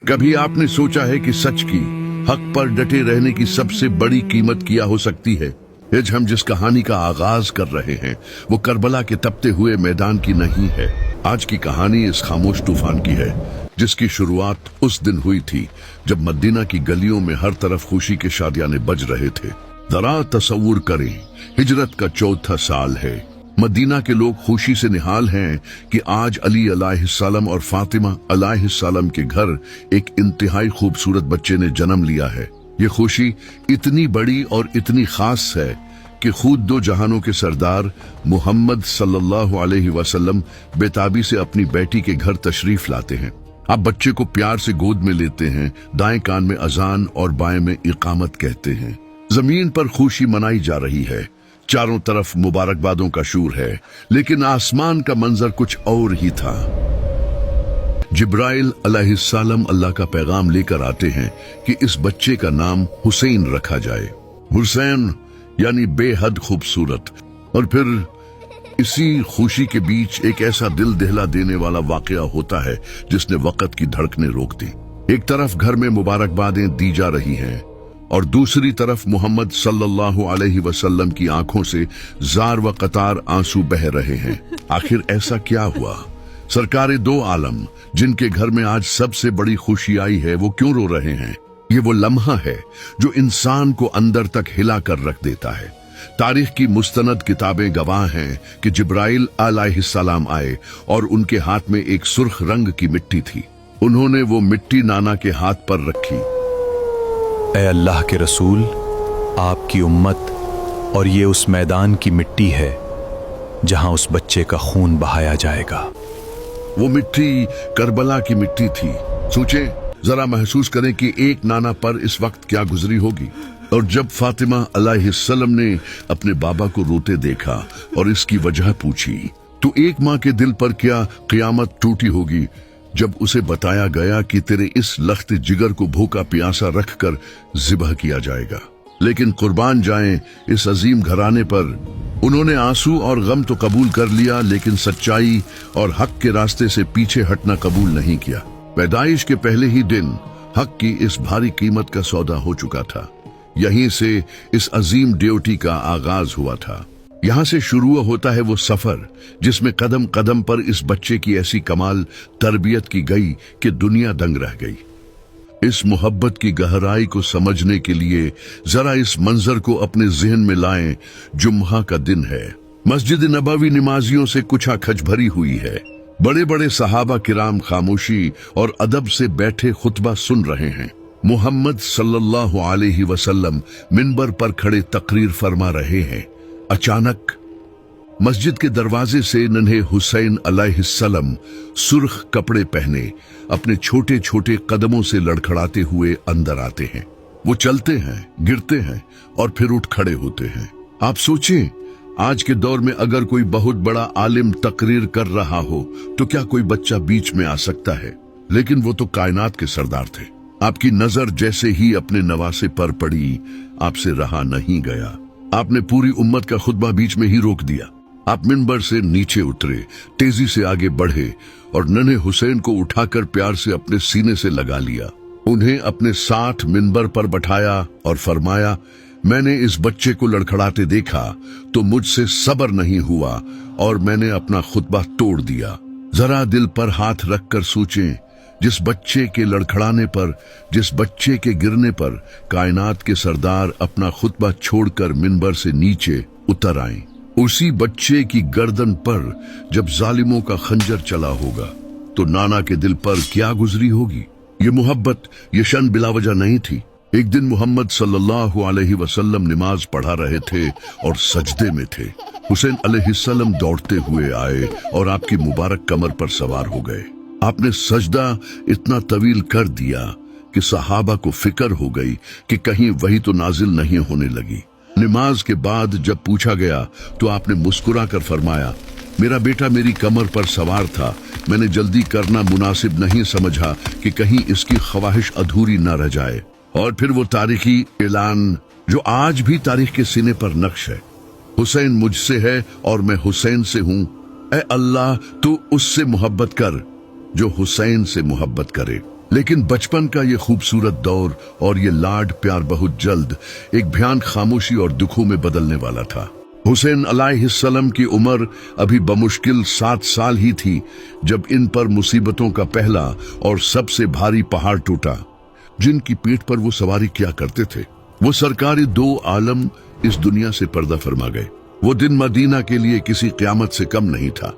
कभी आपने सोचा है कि सच की, हक पर डटे रहने की सबसे बड़ी कीमत क्या हो सकती है? आज हम जिस कहानी का आगाज कर रहे हैं वो करबला के तपते हुए मैदान की नहीं है। आज की कहानी इस खामोश तूफान की है जिसकी शुरुआत उस दिन हुई थी जब मदीना की गलियों में हर तरफ खुशी के शादियाने बज रहे थे। जरा तसव्वुर करें, हिजरत का चौथा साल है। मदीना के लोग खुशी से निहाल हैं कि आज अली अलैहिस्सलाम और फातिमा अलैहिस्सलाम के घर एक इंतहाई खूबसूरत बच्चे ने जन्म लिया है। ये खुशी इतनी बड़ी और इतनी खास है कि खुद दो जहानों के सरदार मोहम्मद सल्लल्लाहु अलैहि वसल्लम बेताबी से अपनी बेटी के घर तशरीफ लाते हैं। आप बच्चे को प्यार से गोद में लेते हैं, दाएं कान में अजान और बाएं में इकामत कहते हैं। जमीन पर खुशी मनाई जा रही है, चारों तरफ मुबारकबादों का शूर है, लेकिन आसमान का मंजर कुछ और ही था। जिब्राइल अलैहिस्सलाम अल्लाह का पैगाम लेकर आते हैं कि इस बच्चे का नाम हुसैन रखा जाए। हुसैन यानी बेहद खूबसूरत। और फिर इसी खुशी के बीच एक ऐसा दिल दहला देने वाला वाकया होता है जिसने वक्त की धड़कनें रोक दी। एक तरफ घर में मुबारकबादें दी जा रही हैं और दूसरी तरफ मोहम्मद सल्लल्लाहु अलैहि वसल्लम की आंखों से जार व कतार आंसू बह रहे हैं। आखिर ऐसा क्या हुआ? सरकारे दो आलम जिनके घर में आज सबसे बड़ी खुशी आई है वो क्यों रो रहे हैं? ये वो लम्हा है जो इंसान को अंदर तक हिला कर रख देता है। तारीख की मुस्तनद किताबें गवाह हैं कि जिब्राइल अलैहिस्सलाम आए और उनके हाथ में एक सुर्ख रंग की मिट्टी थी। उन्होंने वो मिट्टी नाना के हाथ पर रखी। ए अल्लाह के रसूल, आपकी उम्मत और ये उस मैदान की मिट्टी है जहां उस बच्चे का खून बहाया जाएगा। वो मिट्टी करबला की मिट्टी थी। सोचें, जरा महसूस करें कि एक नाना पर इस वक्त क्या गुजरी होगी। और जब फातिमा अलैहिस्सलाम ने अपने बाबा को रोते देखा और इसकी वजह पूछी तो एक माँ के दिल पर क्या क़यामत टूटी होगी जब उसे बताया गया कि तेरे इस लख्त जिगर को भूखा प्यासा रखकर ज़िबह किया जाएगा। लेकिन कुर्बान जाएं इस अजीम घराने पर। उन्होंने आंसू और गम तो कबूल कर लिया, लेकिन सच्चाई और हक के रास्ते से पीछे हटना कबूल नहीं किया। पैदाइश के पहले ही दिन हक की इस भारी कीमत का सौदा हो चुका था। यहीं से इस अजीम ड्यूटी का आगाज हुआ था। यहाँ से शुरू होता है वो सफर जिसमें कदम कदम पर इस बच्चे की ऐसी कमाल तरबियत की गई कि दुनिया दंग रह गई। इस मोहब्बत की गहराई को समझने के लिए जरा इस मंजर को अपने जहन में लाएं। जुम्हा का दिन है। मस्जिद नबवी नमाजियों से कुछ खच भरी हुई है। बड़े बड़े सहाबा किराम खामोशी और अदब से बैठे खुतबा सुन रहे हैं। मोहम्मद सल्लल्लाहु अलैहि वसल्लम मिंबर पर खड़े तकरीर फरमा रहे हैं। अचानक मस्जिद के दरवाजे से नन्हे हुसैन अलैहिस्सलाम सुर्ख कपड़े पहने अपने छोटे छोटे कदमों से लड़खड़ाते हुए अंदर आते हैं। वो चलते हैं, गिरते हैं और फिर उठ खड़े होते हैं। आप सोचें, आज के दौर में अगर कोई बहुत बड़ा आलिम तकरीर कर रहा हो तो क्या कोई बच्चा बीच में आ सकता है? लेकिन वो तो कायनात के सरदार थे। आपकी नजर जैसे ही अपने नवासे पर पड़ी, आपसे रहा नहीं गया। आपने पूरी उम्मत का खुतबा बीच में ही रोक दिया। आप मिंबर से नीचे उतरे, तेजी से आगे बढ़े और नन्हे हुसैन को उठाकर प्यार से अपने सीने से लगा लिया। उन्हें अपने साथ मिंबर पर बैठाया और फरमाया, मैंने इस बच्चे को लड़खड़ाते देखा तो मुझसे सब्र नहीं हुआ और मैंने अपना खुतबा तोड़ दिया। जरा दिल पर हाथ रखकर सोचें, जिस बच्चे के लड़खड़ाने पर, जिस बच्चे के गिरने पर कायनात के सरदार अपना खुतबा छोड़कर मिंबर से नीचे उतर आए, उसी बच्चे की गर्दन पर जब जालिमों का खंजर चला होगा तो नाना के दिल पर क्या गुजरी होगी। ये मोहब्बत, ये शन बिलावजह नहीं थी। एक दिन मोहम्मद सल्लल्लाहु अलैहि वसल्लम नमाज पढ़ा रहे थे और सजदे में थे। हुसैन अलैहिस्सलाम दौड़ते हुए आए और आपकी मुबारक कमर पर सवार हो गए। आपने सजदा इतना तवील कर दिया कि सहाबा को फिक्र हो गई कि कहीं वही तो नाजिल नहीं होने लगी। नमाज के बाद जब पूछा गया तो आपने मुस्कुरा कर फरमाया, मेरा बेटा मेरी कमर पर सवार था, मैंने जल्दी करना मुनासिब नहीं समझा कि कहीं इसकी ख्वाहिश अधूरी न रह जाए। और फिर वो तारीखी ऐलान जो आज भी तारीख के सीने पर नक्श है, हुसैन मुझसे है और मैं हुसैन से हूं। ए अल्लाह, तू उससे मोहब्बत कर जो हुसैन से मोहब्बत करे। लेकिन बचपन का ये खूबसूरत दौर और ये लाड प्यार बहुत जल्द एक भयानक खामोशी और दुखों में बदलने वाला था। हुसैन अलैहिस्सलाम की उम्र अभी बमुश्किल 7 साल ही थी जब इन पर मुसीबतों का पहला और सबसे भारी पहाड़ टूटा, जिनकी पीठ पर वो सवारी किया करते थे। वो सरकारी 2 आलम इस दुनिया से पर्दा फरमा गए। वो दिन मदीना के लिए किसी क़यामत से कम नहीं था।